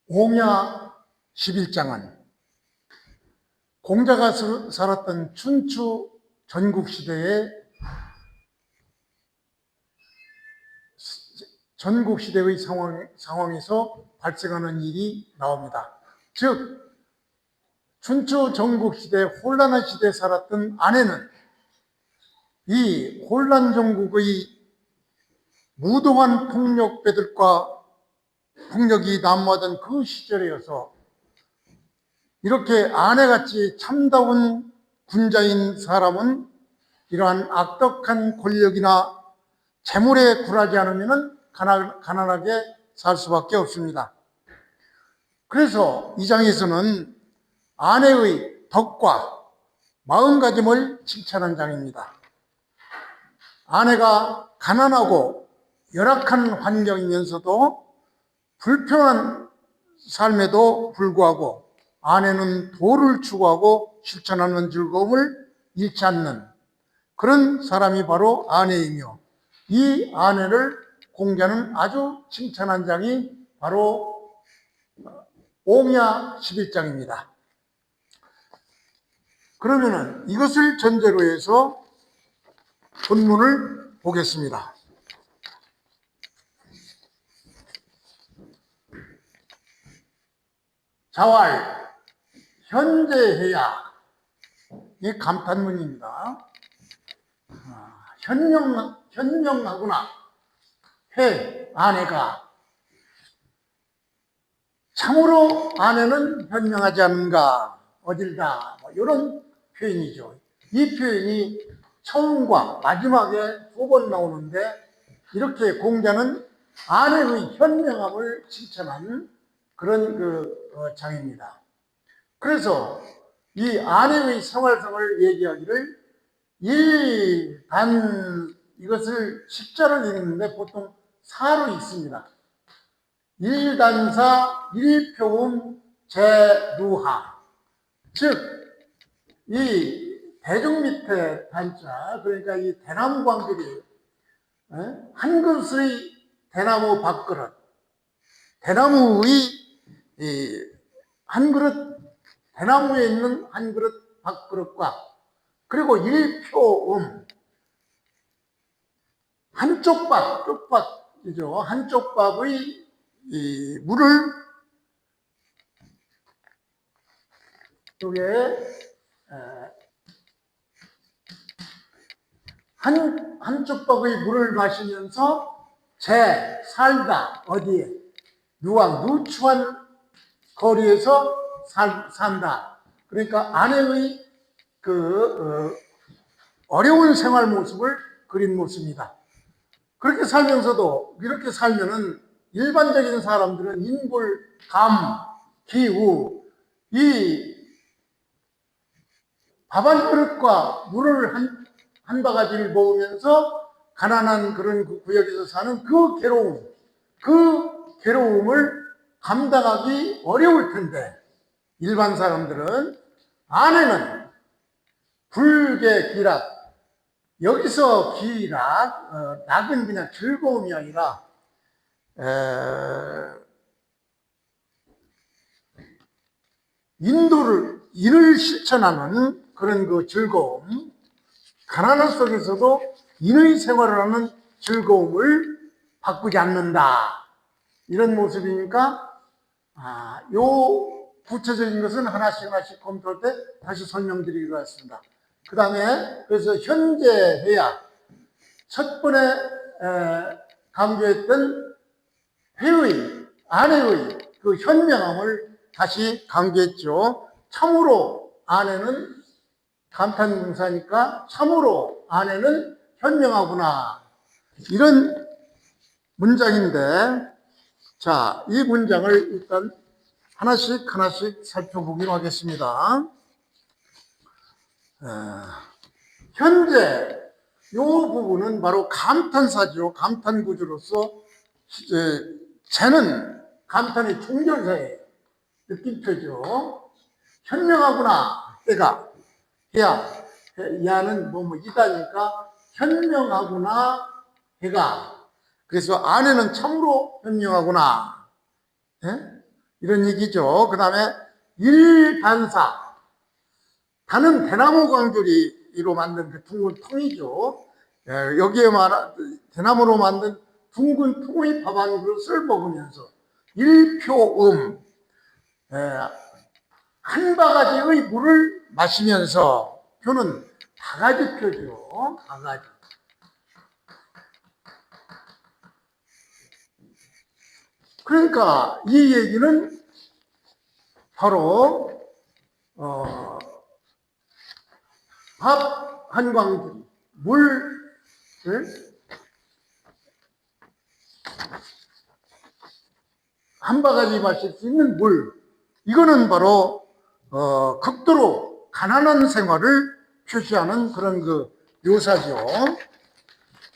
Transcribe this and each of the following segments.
옹야 11장은 공자가 살았던 춘추 전국시대의 상황에서 발생하는 일이 나옵니다. 즉 춘추 전국시대 혼란한 시대에 살았던 아내는 이 혼란 전국의 무도한 폭력이 난무하던 그 시절이어서 이렇게 아내같이 참다운 군자인 사람은 이러한 악덕한 권력이나 재물에 굴하지 않으면 가난하게 살 수밖에 없습니다. 그래서 이 장에서는 아내의 덕과 마음가짐을 칭찬한 장입니다. 아내가 가난하고 열악한 환경이면서도 불평한 삶에도 불구하고 아내는 도를 추구하고 실천하는 즐거움을 잃지 않는 그런 사람이 바로 아내이며, 이 아내를 공자는 아주 칭찬한 장이 바로 옹야 11장입니다. 그러면은 이것을 전제로 해서 본문을 보겠습니다. 자왈 현재해야, 이 감탄문입니다. 현명하구나. 해, 아내가. 참으로 아내는 현명하지 않은가, 어딜다, 이런 표현이죠. 이 표현이 처음과 마지막에 두 번 나오는데, 이렇게 공자는 아내의 현명함을 칭찬하는 그런 장입니다. 그래서 이 아내의 생활상을 얘기하기를 이것을 십자를 읽는데 보통 사로 읽습니다. 일단사 일표음 제루하. 즉 이 대중 밑에 단자, 그러니까 이 대나무 광들이 한 그릇의 대나무 밥그릇, 대나무의 한 그릇, 대나무에 있는 한 그릇 밥그릇과 그리고 일표음, 한쪽 밥, 끝밥이죠. 한쪽 밥의 이 물을 쪽에 한쪽 밥의 물을 마시면서 살다, 어디에? 누추한 거리에서 산다. 그러니까 아내의 어려운 생활 모습을 그린 모습입니다. 그렇게 살면서도, 이렇게 살면은 일반적인 사람들은 인불, 감, 기우, 이 밥 한 그릇과 물을 한 바가지를 먹으면서 가난한 그런 구역에서 사는 그 괴로움을 감당하기 어려울 텐데, 일반 사람들은 아내는 불계 기락, 여기서 기락, 낙은 그냥 즐거움이 아니라 인을 실천하는 그런 그 즐거움, 가난한 속에서도 인의 생활을 하는 즐거움을 바꾸지 않는다, 이런 모습이니까 요 구체적인 것은 하나씩 검토할 때 다시 설명드리기로 했습니다. 그 다음에 그래서 현재해야, 첫 번에 강조했던 아내의 그 현명함을 다시 강조했죠. 참으로 아내는, 감탄문사니까 참으로 아내는 현명하구나, 이런 문장인데, 자, 이 문장을 일단 하나씩 살펴보기로 하겠습니다. 현재 이 부분은 바로 감탄사죠. 감탄구조로서 재는 감탄의 총절사예요. 느낌표죠. 현명하구나, 야는 이다니까 현명하구나, 해가. 그래서 아내는 참으로 현명하구나. 이런 얘기죠. 그 다음에 일반사. 단은 대나무 광주리로 만든 그 둥근 통이죠. 여기에 대나무로 만든 둥근 통의 밥 한 그릇을 먹으면서 일표음, 한 바가지의 물을 마시면서, 표는 바가지 표죠. 바가지. 그러니까 이 얘기는 바로 밥 한 광주리, 물 한 바가지 마실 수 있는 물, 이거는 바로 극도로 가난한 생활을 표시하는 그런 그 묘사죠.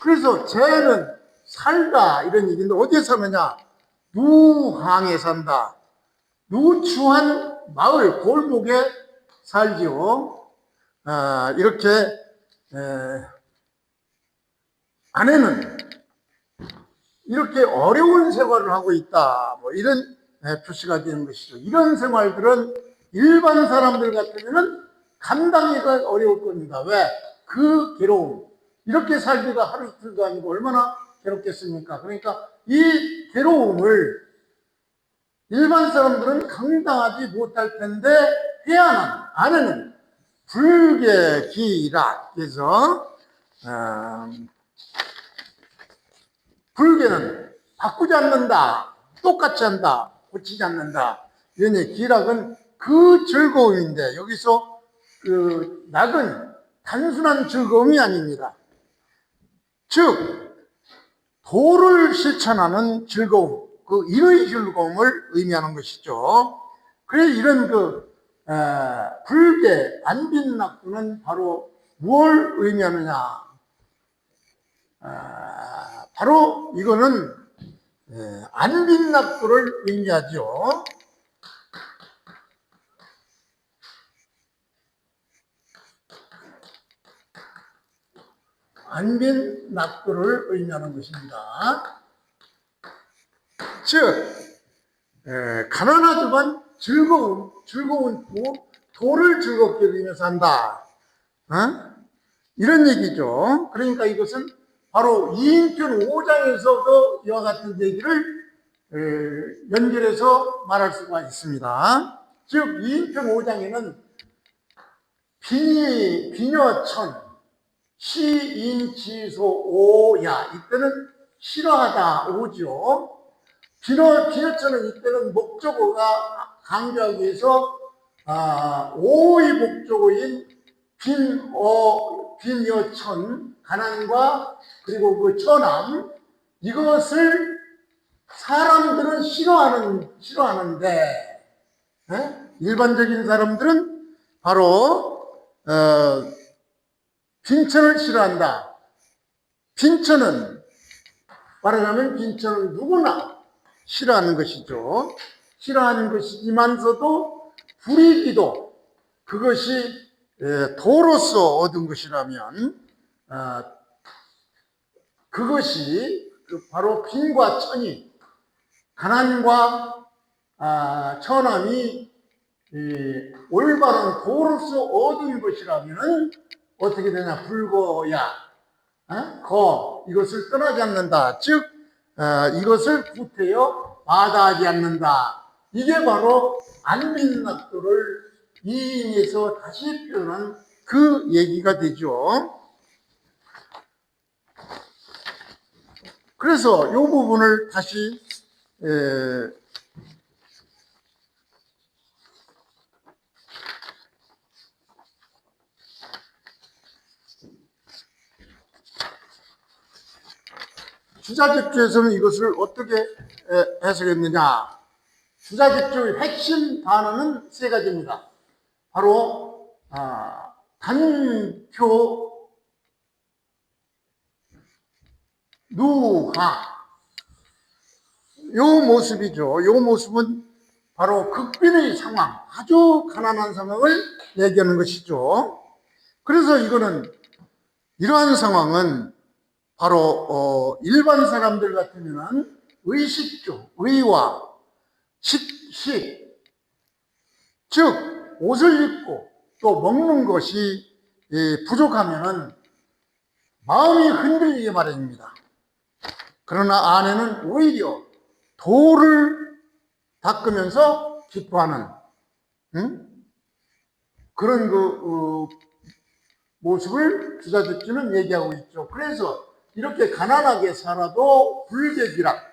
그래서 쟤는 살다 이런 얘기인데 어디에 사느냐? 누항에 산다. 누추한 마을 골목에 살지요. 이렇게 아내는 이렇게 어려운 생활을 하고 있다. 뭐 이런 표시가 되는 것이죠. 이런 생활들은 일반 사람들 같으면 감당하기가 어려울 겁니다. 왜? 그 괴로움. 이렇게 살기가 하루 이틀도 아니고 얼마나 괴롭겠습니까? 그러니까 이 괴로움을 일반 사람들은 감당하지 못할 텐데 해야만 아내는 불계기라. 그래서 불계는 바꾸지 않는다, 똑같이 한다, 고치지 않는다. 이런 기락은 그 즐거움인데 여기서 그 낙은 단순한 즐거움이 아닙니다. 즉 도를 실천하는 즐거움, 그 일의 즐거움을 의미하는 것이죠. 그래서 이런 불계 안빈낙두는 바로 무엇을 의미하느냐? 바로 이거는 안빈낙두를 의미하죠. 안빈낙두를 의미하는 것입니다. 즉 가난하지만 즐거운 도를 즐겁게 누리면서 산다. 이런 얘기죠. 그러니까 이것은 바로 이인편 5장에서도 이와 같은 얘기를 연결해서 말할 수가 있습니다. 즉 이인편 5장에는 비녀천, 시인지소 오야, 이때는 싫어하다 오죠. 비녀천은 이때는 목적어가 강조하기 위해서 오의 목적어인 빈여천, 가난과 그리고 그 처남, 이것을 사람들은 싫어하는데 일반적인 사람들은 바로 빈천을 싫어한다. 빈천은 말하자면 빈천은 누구나 싫어하는 것이죠. 싫어하는 것이지만서도 불이기도 그것이 도로서 얻은 것이라면 그것이 바로 빈과 천이, 가난과 천함이 올바른 도로서 얻은 것이라면 어떻게 되냐? 불거야 이것을 떠나지 않는다. 즉 이것을 구태여 마다하지 않는다. 이게 바로 안빈낙도를 이인에서 다시 표현한 그 얘기가 되죠. 그래서 이 부분을 다시 주자집주에서는 이것을 어떻게 해석했느냐? 주자집주의 핵심 단어는 세 가지입니다. 바로 단표, 누하, 요 모습이죠. 요 모습은 바로 극빈의 상황, 아주 가난한 상황을 얘기하는 것이죠. 그래서 이러한 상황은 바로 일반 사람들 같으면 의식주, 의와 식, 즉 옷을 입고 또 먹는 것이 부족하면은 마음이 흔들리게 마련입니다. 그러나 아내는 오히려 돌을 닦으면서 기뻐하는 그런 모습을 주자집주는 얘기하고 있죠. 그래서 이렇게 가난하게 살아도 불객이라,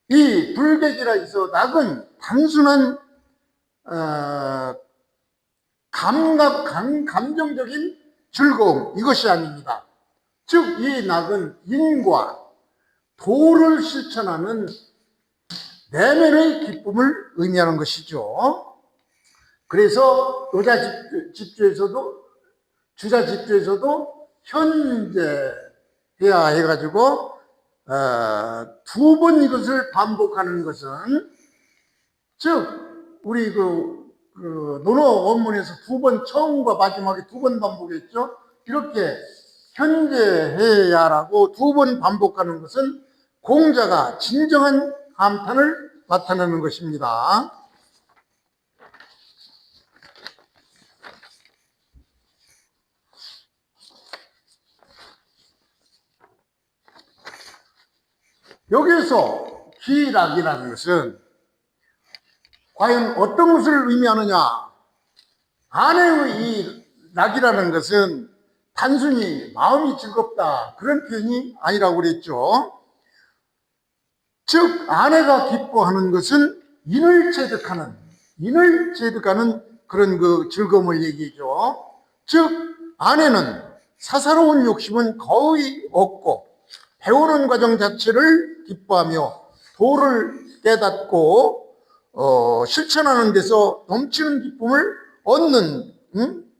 이 불객이라 해서 낙은 단순한 감정적인 즐거움, 이것이 아닙니다. 즉 이 낙은 인과 도를 실천하는 내면의 기쁨을 의미하는 것이죠. 그래서 주자 집주에서도 현재해야 해가지고 두 번 이것을 반복하는 것은, 즉 우리 논어 원문에서 두 번, 처음과 마지막에 두 번 반복했죠. 이렇게 현재해야라고 두 번 반복하는 것은 공자가 진정한 감탄을 나타내는 것입니다. 여기서 기락이라는 것은 과연 어떤 것을 의미하느냐? 아내의 이 낙이라는 것은 단순히 마음이 즐겁다, 그런 표현이 아니라고 그랬죠. 즉 아내가 기뻐하는 것은 인을 체득하는 그런 그 즐거움을 얘기죠. 즉 아내는 사사로운 욕심은 거의 없고 배우는 과정 자체를 기뻐하며 도를 깨닫고 실천하는 데서 넘치는 기쁨을 얻는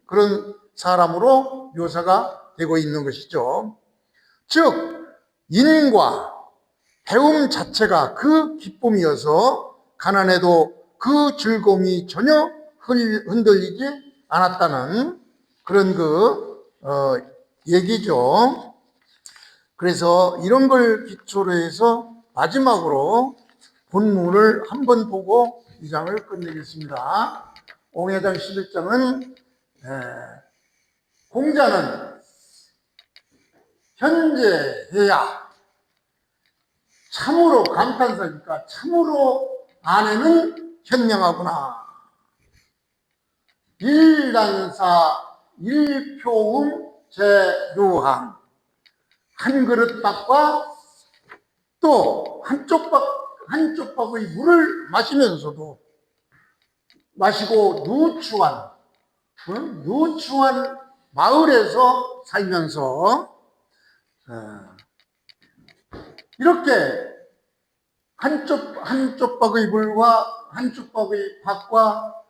그런 사람으로 묘사가 되고 있는 것이죠. 즉 인과 배움 자체가 그 기쁨이어서 가난해도 그 즐거움이 전혀 흔들리지 않았다는 그런 얘기죠. 그래서 이런 걸 기초로 해서 마지막으로 본문을 한번 보고 이 장을 끝내겠습니다. 옹야장 11장은 공자는 현재해야 참으로 감탄사니까 참으로 아내는 현명하구나. 일단사 일표음 제루항, 한 그릇밥과 또 한쪽 밥의 물을 마시고 누추한 마을에서 살면서 이렇게 한쪽 밥의 물과 한쪽 밥의 밥과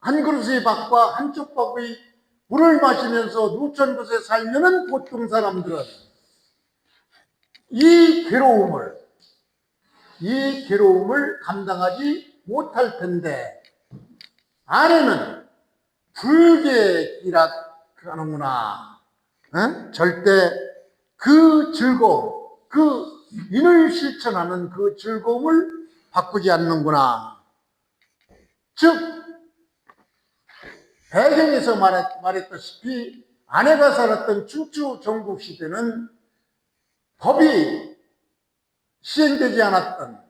한 그릇의 밥과 한쪽 밥의 물을 마시면서 누추한 곳에 살면은 보통 사람들은 이 괴로움을 감당하지 못할 텐데, 아내는 불계이라 하는구나. 절대 그 즐거움, 그 인을 실천하는 그 즐거움을 바꾸지 않는구나. 즉 배경에서 말했다시피 아내가 살았던 춘추 전국 시대는 법이 시행되지 않았던,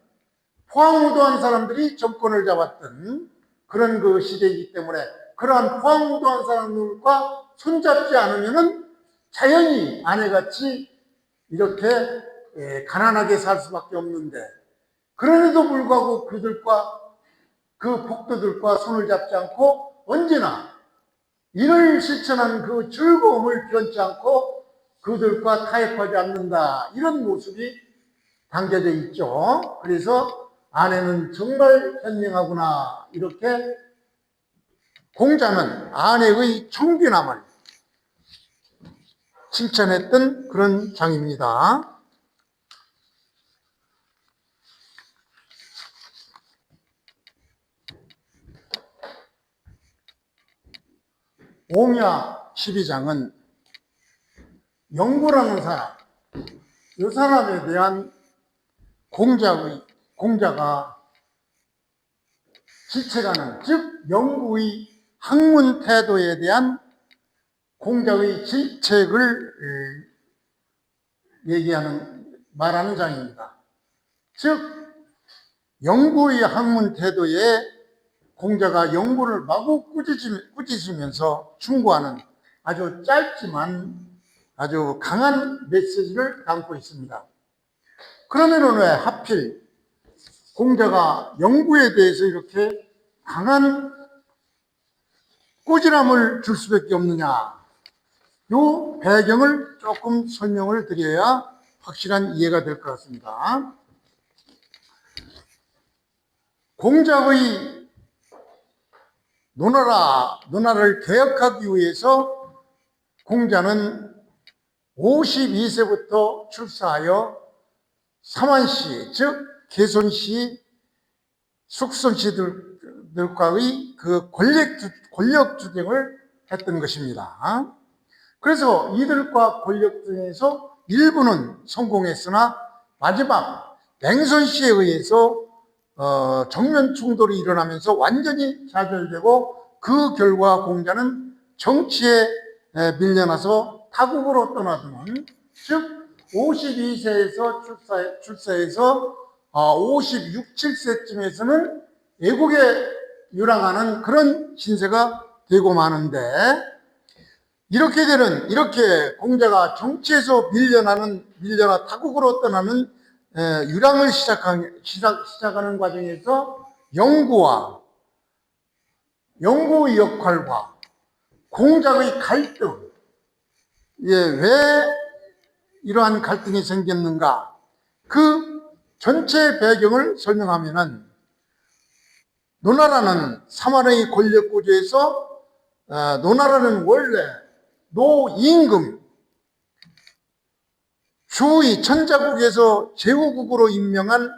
포항무도한 사람들이 정권을 잡았던 그런 그 시대이기 때문에 그러한 포항무도한 사람들과 손잡지 않으면은 자연히 아내같이 이렇게 가난하게 살 수밖에 없는데, 그럼에도 불구하고 그 복도들과 손을 잡지 않고 언제나 이를 실천한 그 즐거움을 변치 않고 그들과 타협하지 않는다, 이런 모습이 담겨져 있죠. 그래서 아내는 정말 현명하구나, 이렇게 공자는 아내의 청귀남을 칭찬했던 그런 장입니다. 옹야 12장은 영구라는 사람, 이 사람에 대한 공자가 질책하는, 즉 영구의 학문 태도에 대한 공자의 질책을 말하는 장입니다. 즉 영구의 학문 태도에 공자가 영구를 마구 꾸짖으면서 충고하는 아주 짧지만 아주 강한 메시지를 담고 있습니다. 그러면 왜 하필 공자가 영구에 대해서 이렇게 강한 꾸지람을 줄 수밖에 없느냐? 이 배경을 조금 설명을 드려야 확실한 이해가 될 것 같습니다. 공자의 논하를 개혁하기 위해서 공자는 52세부터 출사하여 삼한시, 즉 개손시, 숙손시들과의 그 권력 투쟁을 했던 것입니다. 그래서 이들과 권력 중에서 일부는 성공했으나 마지막 맹손시에 의해서 정면 충돌이 일어나면서 완전히 좌절되고 그 결과 공자는 정치에 밀려나서 타국으로 떠나드는, 즉 52세에서 출사해서 56, 7세쯤에서는 외국에 유랑하는 그런 신세가 되고 마는데, 이렇게 공자가 정치에서 밀려나 타국으로 떠나는 유랑을 시작하는 과정에서 영구의 역할과 공자의 갈등, 왜 이러한 갈등이 생겼는가? 그 전체 배경을 설명하면은, 노나라는 삼한의 권력 구조에서 노나라는 원래 노임금, 주의 천자국에서 제후국으로 임명한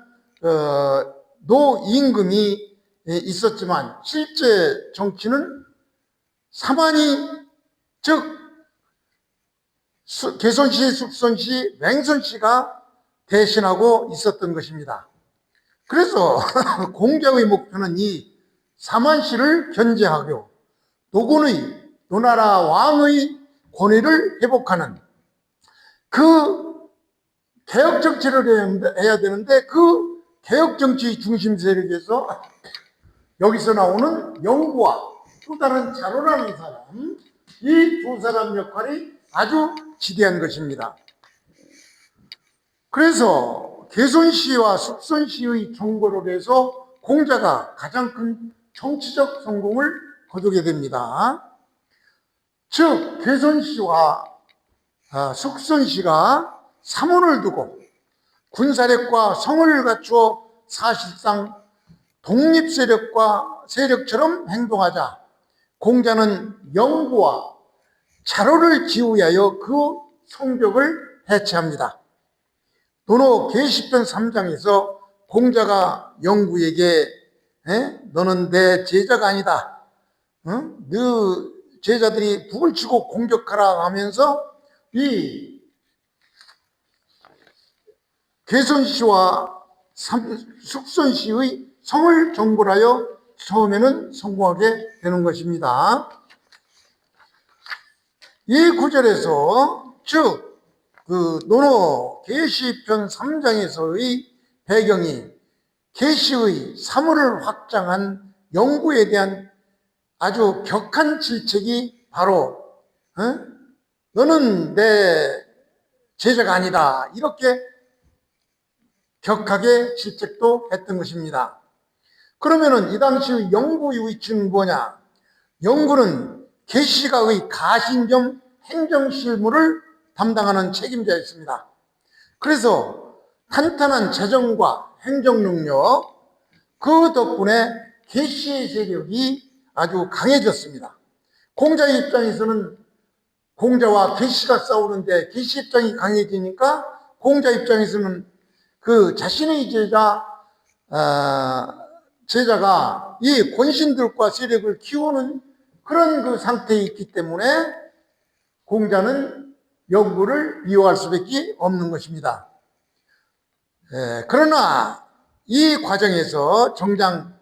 노임금이 있었지만 실제 정치는 삼한이, 즉 개손시, 숙손시, 맹손시가 대신하고 있었던 것입니다. 그래서 공자의 목표는 이 삼한시를 견제하고 노나라 왕의 권위를 회복하는 그 개혁 정치를 해야 되는데, 그 개혁 정치 중심 세력에서 여기서 나오는 영구와 또 다른 자로라는 사람, 이 두 사람 역할이 아주 지대한 것입니다. 그래서 개손시와 숙손시의 경고를 해서 공자가 가장 큰 정치적 성공을 거두게 됩니다. 즉 개손시와 숙손시가 삼원을 두고 군사력과 성을 갖추어 사실상 독립세력처럼 행동하자 공자는 영구와 자로를 기우하여 그 성벽을 해체합니다. 도노 계시편 3장에서 공자가 영구에게 너는 내 제자가 아니다, 너 제자들이 북을 치고 공격하라 하면서 이 개손시와 숙손시의 성을 정벌하여 처음에는 성공하게 되는 것입니다. 이 구절에서, 즉 그 노노 계시편 3장에서의 배경이 계시의 사물을 확장한 영구에 대한 아주 격한 질책이 바로 너는 내 제자가 아니다, 이렇게 격하게 질책도 했던 것입니다. 그러면은 이 당시의 영구의 위치는 뭐냐? 영구는 계시가의 가신 겸 행정실무를 담당하는 책임자였습니다. 그래서 탄탄한 재정과 행정 능력, 그 덕분에 계시의 세력이 아주 강해졌습니다. 공자 입장에서는 공자와 계시가 싸우는데 계시 입장이 강해지니까 공자 입장에서는 그 자신의 제자가 이 권신들과 세력을 키우는 그런 그 상태에 있기 때문에 공자는 영구를 미워할 수밖에 없는 것입니다. 그러나 이 과정에서 정작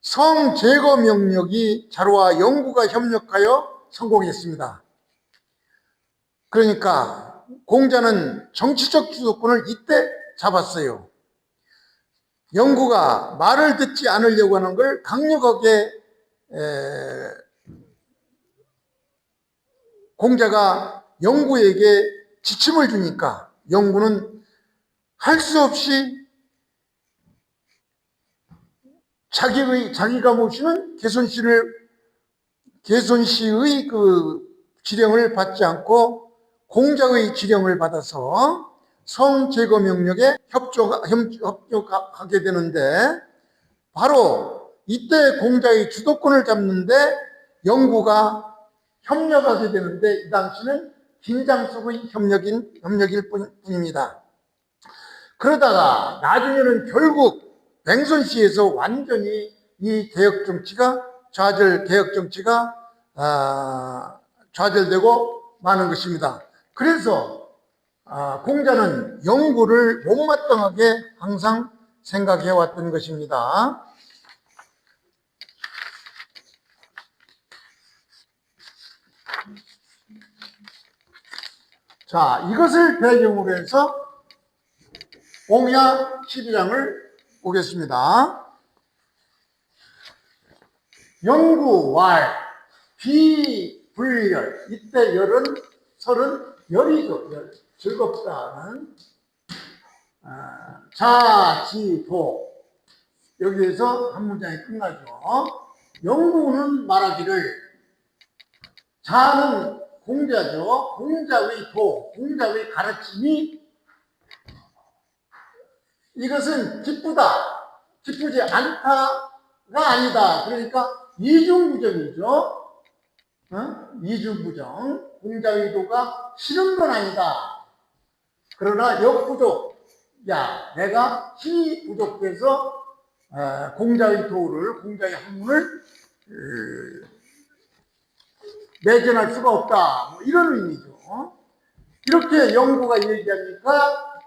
성제거 명령이 자로와 영구가 협력하여 성공했습니다. 그러니까 공자는 정치적 주도권을 이때 잡았어요. 영구가 말을 듣지 않으려고 하는 걸 강력하게 공자가 영구에게 지침을 주니까 영구는 할 수 없이 자기가 모시는 개손씨의 그 지령을 받지 않고 공자의 지령을 받아서 성제거 명령에 협조하게 되는데, 바로 이때 공자의 주도권을 잡는데 영구가 협력하게 되는데, 이 당시는 긴장 속의 협력일 뿐입니다. 그러다가 나중에는 결국 맹선시에서 완전히 이 개혁 정치가 좌절되고 마는 것입니다. 그래서 공자는 영구를 못마땅하게 항상 생각해 왔던 것입니다. 자, 이것을 배경으로 해서 공야 12장을 보겠습니다. 영구왈 비불열, 이때 설은 열이죠. 즐겁다는. 자지도, 여기에서 한 문장이 끝나죠. 영구는 말하기를, 자는 공자죠. 공자의 가르침이 이것은 기쁘지 않다가 아니다. 그러니까 이중부정이죠. 이중부정. 공자의 도가 싫은 건 아니다. 그러나 역부족, 내가 힘이 부족해서 공자의 학문을 매진할 수가 없다. 뭐 이런 의미죠. 이렇게 영구가 얘기하니까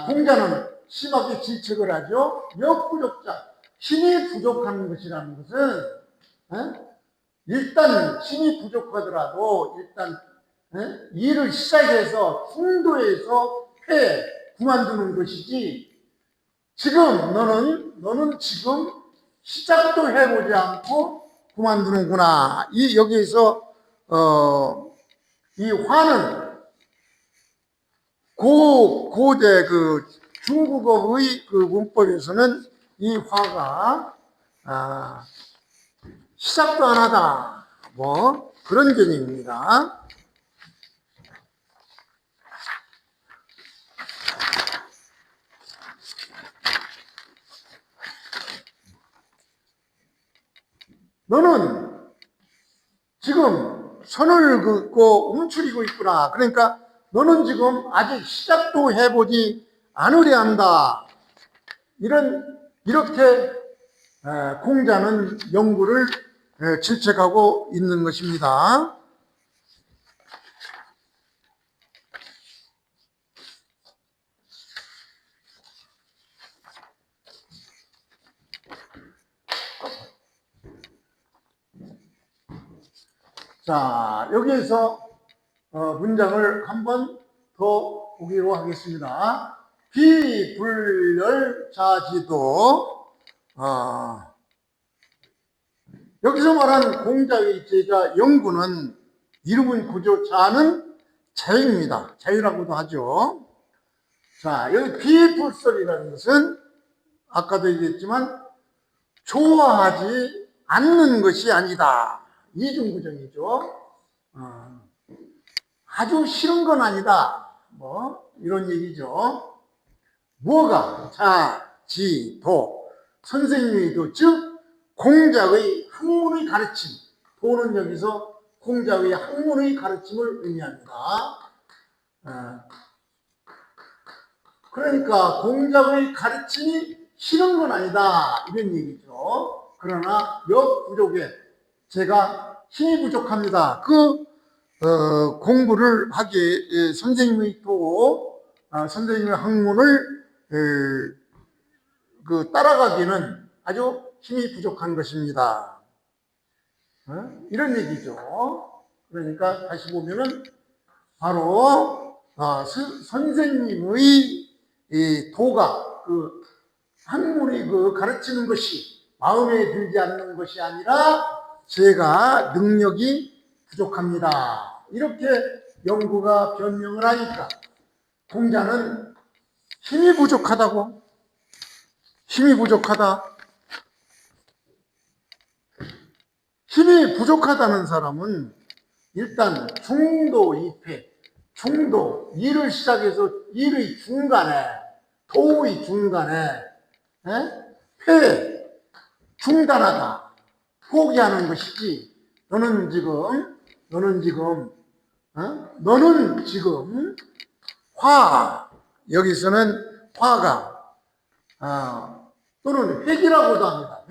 공자는 심하게 질책을 하죠. 역부족자, 힘이 부족한 것이라는 것은 일단 힘이 부족하더라도 일단 일을 시작해서 풍도에서 그만두는 것이지, 지금 너는 지금 시작도 해보지 않고 그만두는구나. 여기에서 이 화는 고대 중국어의 문법에서는 이 화가 시작도 안 하다, 뭐 그런 개념입니다. 너는 지금 선을 긋고 움츠리고 있구나. 그러니까 너는 지금 아직 시작도 해보지 않으려 한다. 이렇게 공자는 영구를 질책하고 있는 것입니다. 자, 여기에서 문장을 한 번 더 보기로 하겠습니다. 비불열자지도, 여기서 말한 공자의 제자 영구는 이름은 구조, 자는 자유입니다. 자유라고도 하죠. 자, 여기 비불설이라는 것은 아까도 얘기했지만 좋아하지 않는 것이 아니다. 이중부정이죠. 아주 싫은 건 아니다. 뭐 이런 얘기죠. 뭐가? 자지도, 선생님의 도, 즉 공자의 학문의 가르침. 도는 여기서 공자의 학문의 가르침을 의미합니다. 그러니까 공자의 가르침이 싫은 건 아니다, 이런 얘기죠. 그러나 역부족에 제가 힘이 부족합니다. 공부를 하기에 선생님의 학문을 따라가기는 아주 힘이 부족한 것입니다. 이런 얘기죠. 그러니까 다시 보면은 바로 선생님의 이 도가 학문이 가르치는 것이 마음에 들지 않는 것이 아니라 제가 능력이 부족합니다. 이렇게 영구가 변명을 하니까 공자는 힘이 부족하다고, 힘이 부족하다. 힘이 부족하다는 사람은 일단 중도 이패, 중도, 일을 시작해서 일의 중간에, 도의 중간에 패, 중단하다, 포기하는 것이지. 너는 지금 여기서는 화가 또는 획이라고도 합니다.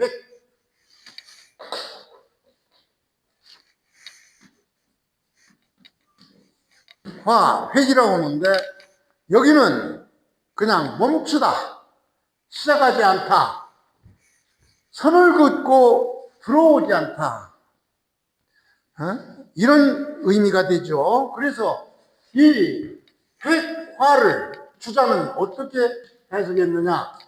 획이라고 하는데 여기는 그냥 멈추다, 시작하지 않다, 선을 긋고 들어오지 않다, 이런 의미가 되죠. 그래서 이 획화를 주자는 어떻게 해석했느냐?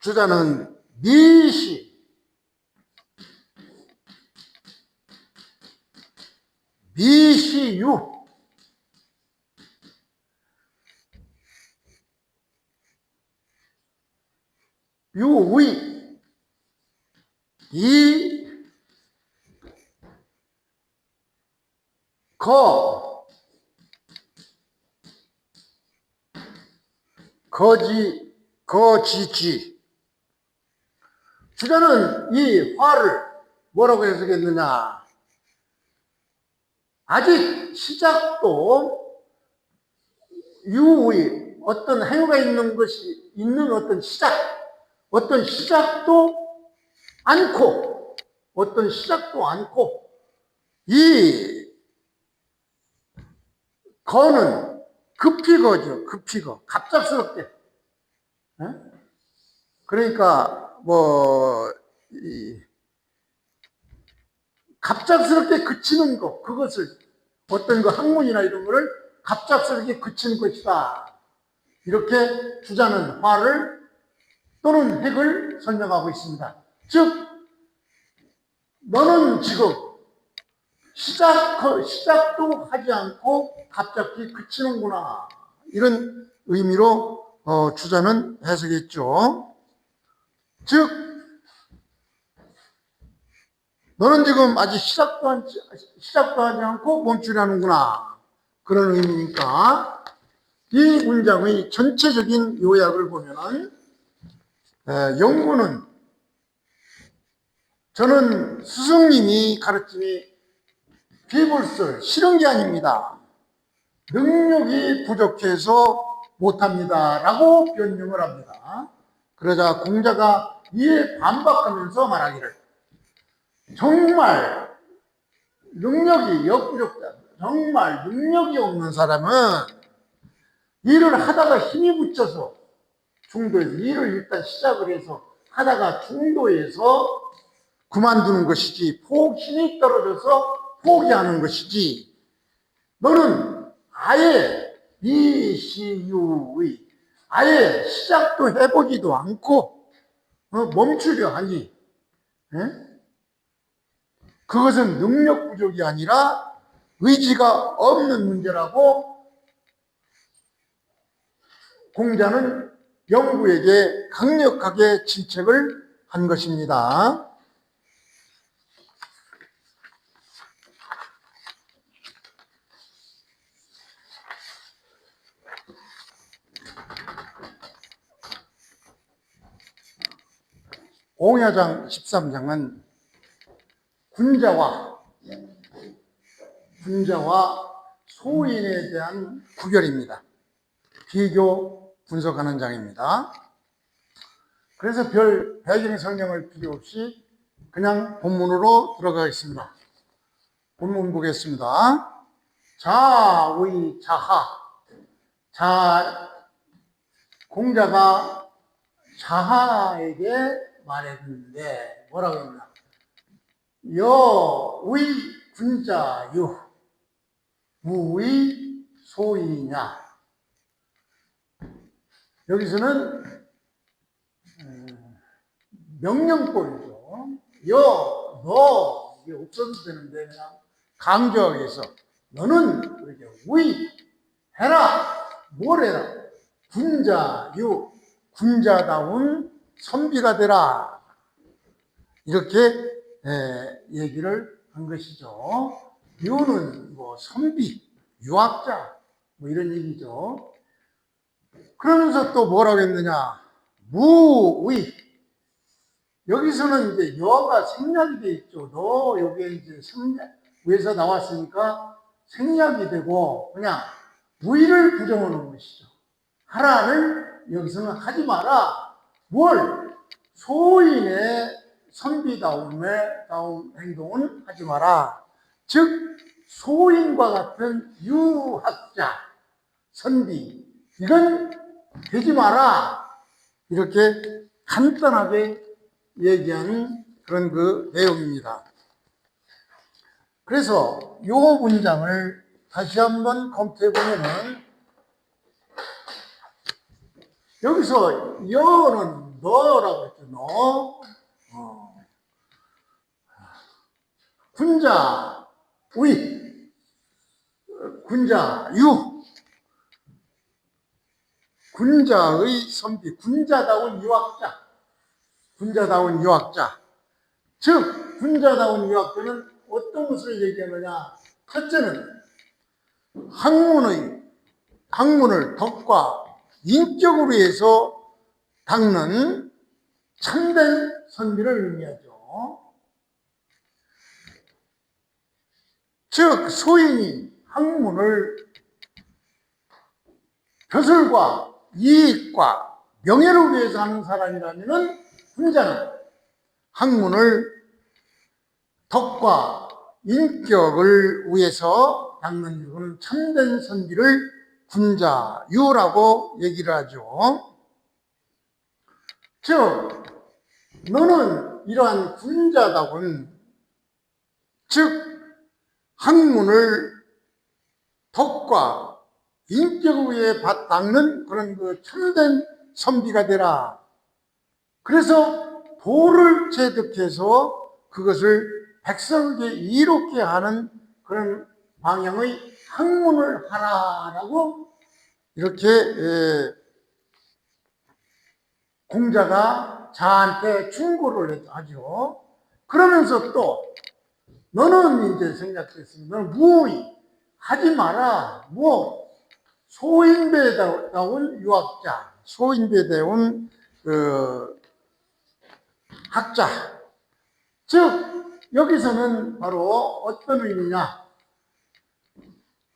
주자는 미시유, 유의, 거지지. 주자는 이 화를 뭐라고 해석했느냐? 아직 시작도 유의 어떤 행위가 있는 어떤 시작도 않고, 이 거는 급히거죠. 갑작스럽게. 그러니까 갑작스럽게 그치는 것, 그것을 어떤 학문이나 이런 거를 갑작스럽게 그치는 것이다. 이렇게 주자는 화를 또는 획을 설명하고 있습니다. 즉, 너는 지금 시작도 하지 않고 갑자기 그치는구나. 이런 의미로 주자는 해석했죠. 즉, 너는 지금 아직 시작도 하지 않고 멈추려는구나. 그런 의미니까 이 문장의 전체적인 요약을 보면은 영구는 저는 스승님이 가르침이 비불설, 싫은 게 아닙니다. 능력이 부족해서 못합니다. 라고 변명을 합니다. 그러자 공자가 이에 반박하면서 말하기를, 정말 정말 능력이 없는 사람은 일을 하다가 힘이 붙여서 중도에서 일을 일단 시작을 해서 하다가 중도에서 그만두는 것이지, 힘이 떨어져서 포기하는 것이지, 너는 아예 미시유의 아예 시작도 해보지도 않고 멈추려 하니 그것은 능력 부족이 아니라 의지가 없는 문제라고 공자는 영구에게 강력하게 질책을 한 것입니다. 옹야장 13장은 군자와 소인에 대한 구별입니다. 비교 분석하는 장입니다. 그래서 별 배경 설명을 필요 없이 그냥 본문으로 들어가겠습니다. 본문 보겠습니다. 자의 자하. 자, 공자가 자하에게 말했는데 뭐라고 했나? 여의 군자유 무의 소이냐. 여기서는 명령법이죠. 너 이게 없어도 되는데 그냥 강조하기 위해서 너는 그렇게 의 해라. 뭘 해라? 군자유 군자다운 선비가 되라. 이렇게 얘기를 한 것이죠. 유는 뭐 선비, 유학자 뭐 이런 얘기죠. 그러면서 또 뭐라고 했느냐? 무의. 여기서는 이제 여가 생략이 돼 있죠. 너 여기에 이제 위에서 나왔으니까 생략이 되고 그냥 무의를 부정하는 것이죠. 하라를 여기서는 하지 마라. 뭘? 소인의 선비다운 행동은 하지 마라. 즉 소인과 같은 유학자, 선비 이건 되지 마라. 이렇게 간단하게 얘기하는 그런 그 내용입니다. 그래서 이 문장을 다시 한번 검토해 보면은 여기서 여는 너라고 했죠. 너. 군자 의, 군자 유, 군자의 선비, 군자다운 유학자, 군자다운 유학자. 즉 군자다운 유학자는 어떤 것을 얘기하느냐? 첫째는 학문을 덕과 인격으로 해서 닦는 참된 선비를 의미하죠. 즉 소인이 학문을 벼슬과 이익과 명예를 위해서 하는 사람이라면 군자는 학문을 덕과 인격을 위해서 닦는 그런 참된 선비를 군자유라고 얘기를 하죠. 즉 너는 이러한 군자다운, 즉 학문을 덕과 인격을 위해 닦는 그런 그 참된 선비가 되라. 그래서 도를 체득해서 그것을 백성에게 이롭게 하는 그런 방향의 학문을 하라라고 이렇게 공자가 자한테 충고를 하죠. 그러면서 또 너는 이제 생각했습니다. 너는 무의 하지 마라. 뭐 소인배다운 유학자, 소인배다운 그 학자. 즉 여기서는 바로 어떤 의미냐?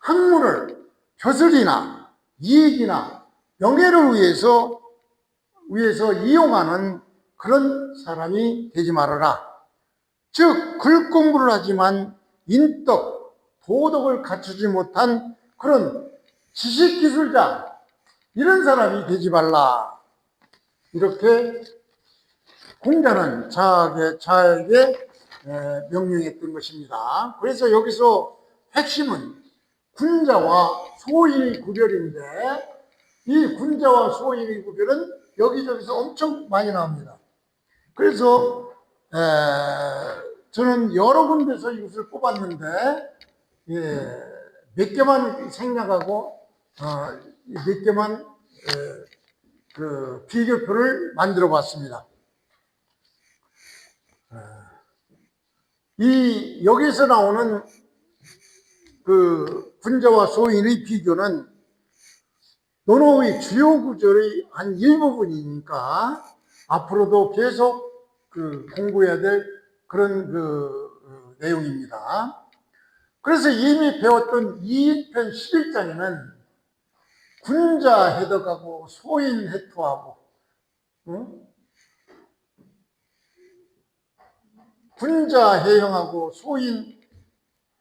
학문을 벼슬이나 이익이나 명예를 위해서 이용하는 그런 사람이 되지 말아라. 즉 글공부를 하지만 인덕, 도덕을 갖추지 못한 그런 지식기술자, 이런 사람이 되지 말라. 이렇게 공자는 자에게 명령했던 것입니다. 그래서 여기서 핵심은 군자와 소인의 구별인데, 이 군자와 소인의 구별은 여기저기서 엄청 많이 나옵니다. 그래서 저는 여러 군데서 이것을 뽑았는데 몇 개만 생략하고 몇 개만 그 비교표를 만들어 봤습니다. 이 여기서 나오는 그 군자와 소인의 비교는 논어의 주요 구절의 한 일부분이니까 앞으로도 계속 그 공부해야 될 그런 그 내용입니다. 그래서 이미 배웠던 2편 11장에는 군자 해덕하고 소인 해토하고 군자 해형하고 소인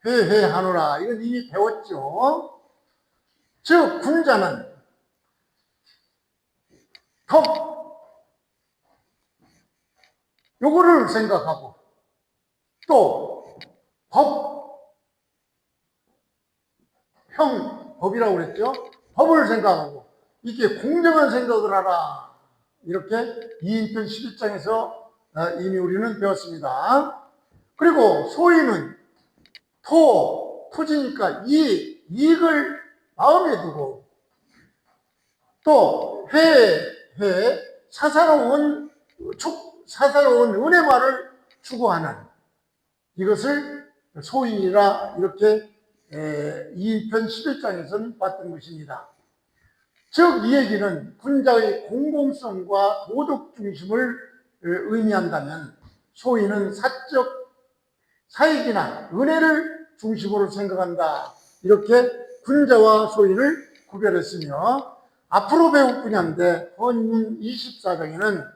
회해하노라. 이건 이미 배웠죠. 즉 군자는 덕, 요거를 생각하고 또 법, 법이라고 그랬죠. 법을 생각하고 이게 공정한 생각을 하라. 이렇게 2인편 11장에서 이미 우리는 배웠습니다. 그리고 소인은 토지니까 이익을 마음에 두고 또 사사로운 은혜만을 추구하는 이것을 소인이라 이렇게 2편 11장에서는 봤던 것입니다. 즉 이 얘기는 군자의 공공성과 도덕 중심을 의미한다면 소인은 사적 사익이나 은혜를 중심으로 생각한다. 이렇게 군자와 소인을 구별했으며 앞으로 배울 분야인데 헌문 24장에는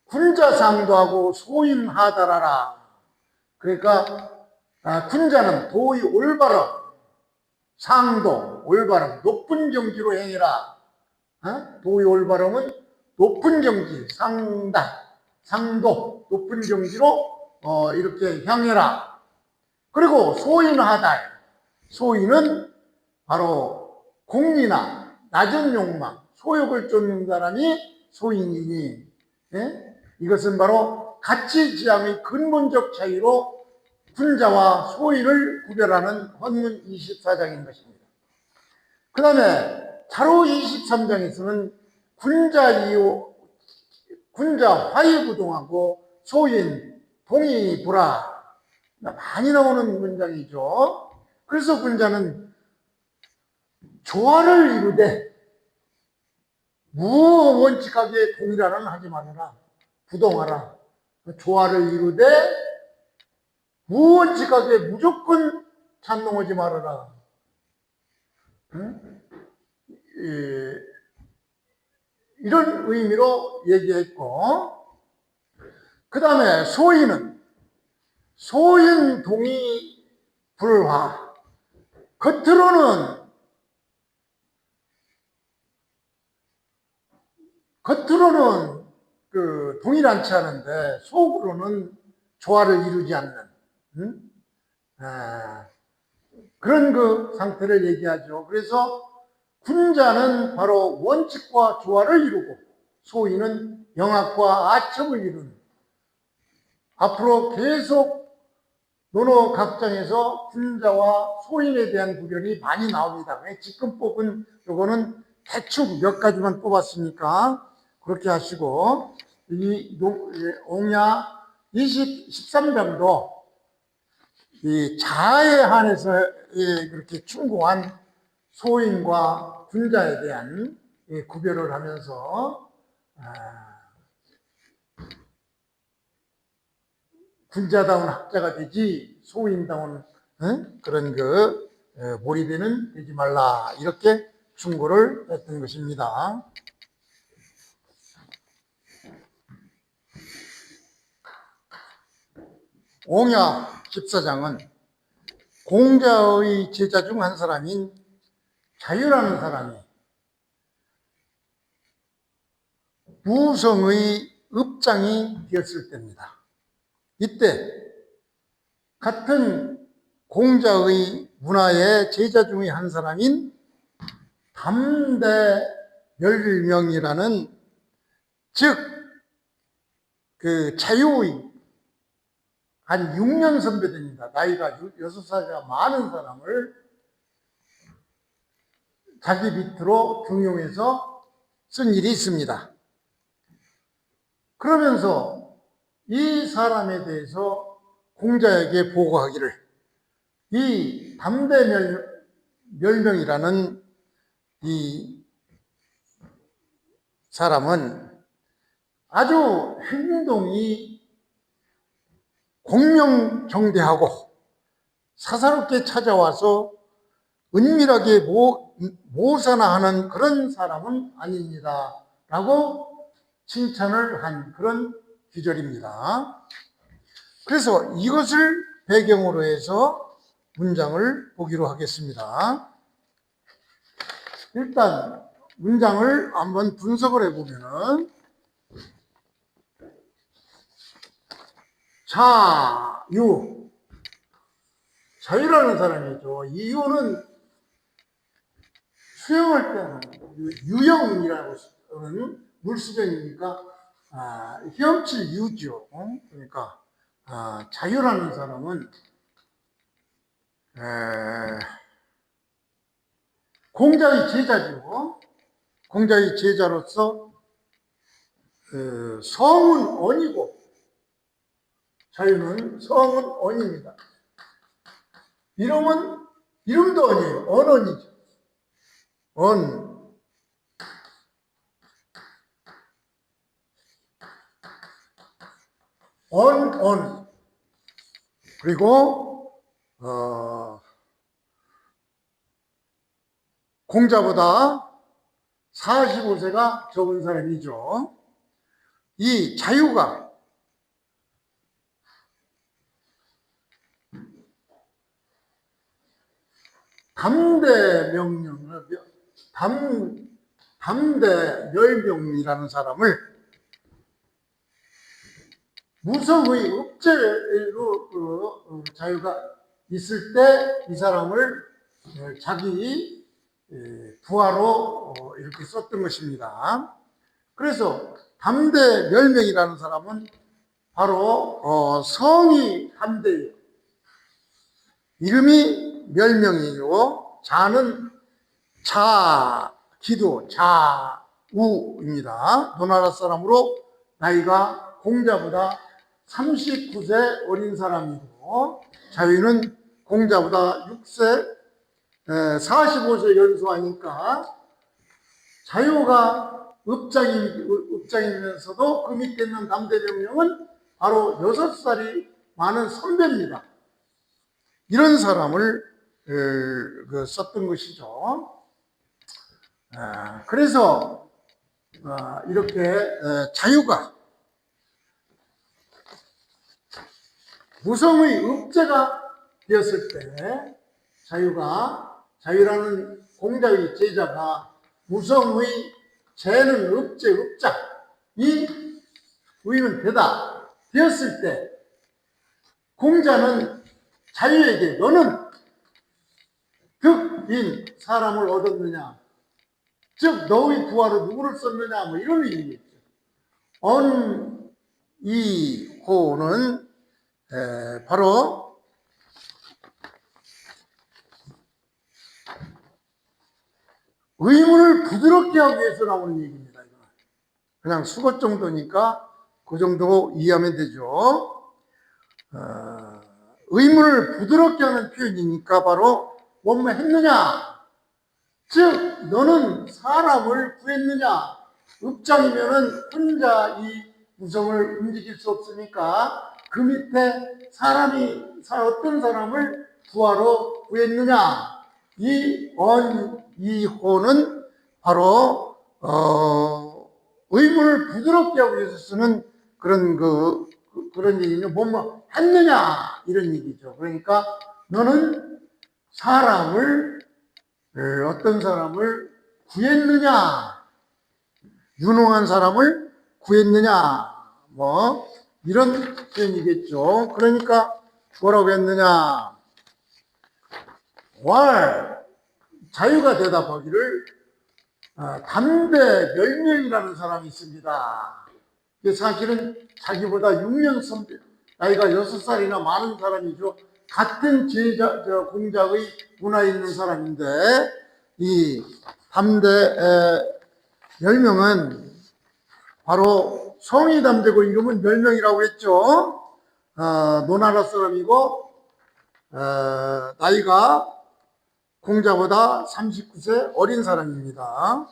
군자 상도하고 소인 하달하라. 그러니까 군자는 도의 올바름, 상도, 올바름, 높은 경지로 행해라. 도의 올바름은 높은 경지, 상도, 높은 경지로 이렇게 향해라. 그리고 소인하달, 소인은 바로 공리나 낮은 욕망, 소욕을 쫓는 사람이 소인이니, 이것은 바로 가치지향의 근본적 차이로 군자와 소인을 구별하는 헌문 24장인 것입니다. 그 다음에 자로 23장에서는 군자 화이구동하고 소인 동의불하 많이 나오는 문장이죠. 그래서 군자는 조화를 이루되 무원칙하게 동일화는 하지 말아라. 부동하라. 조화를 이루되 무원칙하게 무조건 찬동하지 말아라. 이런 의미로 얘기했고, 그 다음에 소인은 소인 동의 불화. 겉으로는 동일한치 않은데 속으로는 조화를 이루지 않는 그런 상태를 얘기하죠. 그래서 군자는 바로 원칙과 조화를 이루고 소인은 영악과 아첨을 이루는, 앞으로 계속 논어각장에서 군자와 소인에 대한 구별이 많이 나옵니다. 지금 뽑은 요거는 대충 몇 가지만 뽑았으니까 그렇게 하시고, 이 옹야 13장도 이 자아에 한해서 그렇게 충고한 소인과 군자에 대한 구별을 하면서 군자다운 학자가 되지 소인다운 그런 몰입에는 되지 말라, 이렇게 충고를 했던 것입니다. 옹야 14장은 공자의 제자 중 한 사람인 자유라는 사람이 무성의 읍장이 되었을 때입니다. 이때 같은 공자의 문화의 제자 중의 한 사람인 담대멸명이라는, 즉 자유의 한 6년 선배됩니다. 나이가 6살이나 많은 사람을 자기 밑으로 등용해서 쓴 일이 있습니다. 그러면서 이 사람에 대해서 공자에게 보고하기를, 이 담대멸명이라는 이 사람은 아주 행동이 공명정대하고 사사롭게 찾아와서 은밀하게 모사나하는 그런 사람은 아닙니다 라고 칭찬을 한 그런 기절입니다. 그래서 이것을 배경으로 해서 문장을 보기로 하겠습니다. 일단 문장을 한번 분석을 해보면은 자유라는 사람이죠. 이유는 수영할 때 하는 유영이라고 하는 물수변이니까 헤엄칠 유죠. 그러니까 자유라는 사람은 공자의 제자죠. 공자의 제자로서 성은 언이고 자유는 성은 언입니다. 이름도 언이에요. 언이죠. 언. 그리고 공자보다 45세가 적은 사람이죠. 이 자유가 담대멸명이라는 사람을 무성의 읍제로 자유가 있을 때 이 사람을 자기 부하로 이렇게 썼던 것입니다. 그래서 담대멸명이라는 사람은 바로 성이 담대예요. 이름이 멸명이고 자는 기도, 자우입니다. 노나라 사람으로 나이가 공자보다 39세 어린 사람이고 자유는 공자보다 6세 45세 연소하니까 자유가 읍장이면서도 그 밑에 있는 담대명령은 바로 6살이 많은 선배입니다. 이런 사람을 썼던 것이죠. 그래서 이렇게 자유가 무성의 읍제가 되었을 때 자유라는 공자의 제자가 무성의 제는 읍제, 읍장 이 의는 되다 되었을 때 공자는 자유에게 너는 득인 사람을 얻었느냐, 즉 너의 부하로 누구를 썼느냐 뭐 이런 얘기겠죠. 언이호는 바로 의문을 부드럽게 하기 위해서 나오는 얘기입니다. 그냥 수것 정도니까 그 정도 이해하면 되죠. 의문을 부드럽게 하는 표현이니까 바로 뭐뭐 했느냐, 즉 너는 사람을 구했느냐. 읍장이면은 혼자 이 무성을 움직일 수 없으니까 그 밑에 어떤 사람을 부하로 구했느냐. 이호는 바로 의문을 부드럽게 하기 위해서 쓰는 그런 얘기는 뭐뭐 했느냐 이런 얘기죠. 그러니까 너는 어떤 사람을 구했느냐, 유능한 사람을 구했느냐, 뭐 이런 표현이겠죠. 그러니까 뭐라고 했느냐, 자유가 대답하기를 담대멸명이라는 사람이 있습니다. 사실은 자기보다 6년 선배, 나이가 6살이나 많은 사람이죠. 같은 공자의 문화에 있는 사람인데 이 담대멸명은 바로 성이 담대고 이름은 멸명이라고 했죠. 노나라 사람이고 나이가 공자보다 39세 어린 사람입니다.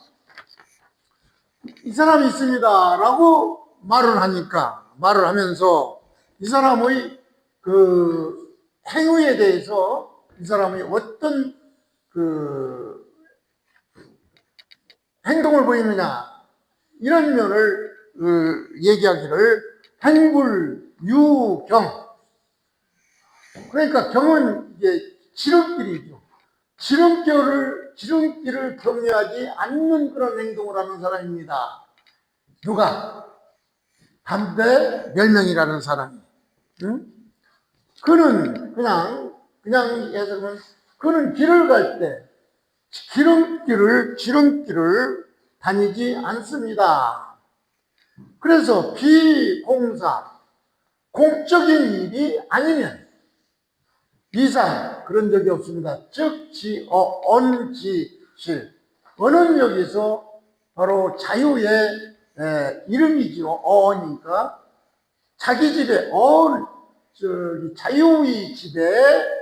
이 사람이 있습니다 라고 말을 하면서 이 사람의 그 행위에 대해서 이 사람이 어떤 그 행동을 보이느냐 이런 면을 얘기하기를 행불유경, 그러니까 경은 이제 지름길이죠. 지름길을 경유하지 않는 그런 행동을 하는 사람입니다. 누가? 담배 멸명이라는 사람이. 응? 그는 그냥 해석은 그는 길을 갈 때 지름길을 다니지 않습니다. 그래서 비공사, 공적인 일이 아니면 이상 그런 적이 없습니다. 즉 언지실. 언은 여기서 바로 자유의 이름이죠. 어니까 자기 집에 자유의 집에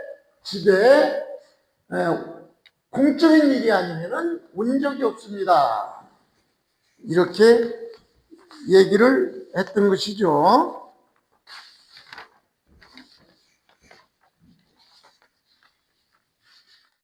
공적인 일이 아니면은 온 적이 없습니다. 이렇게 얘기를 했던 것이죠.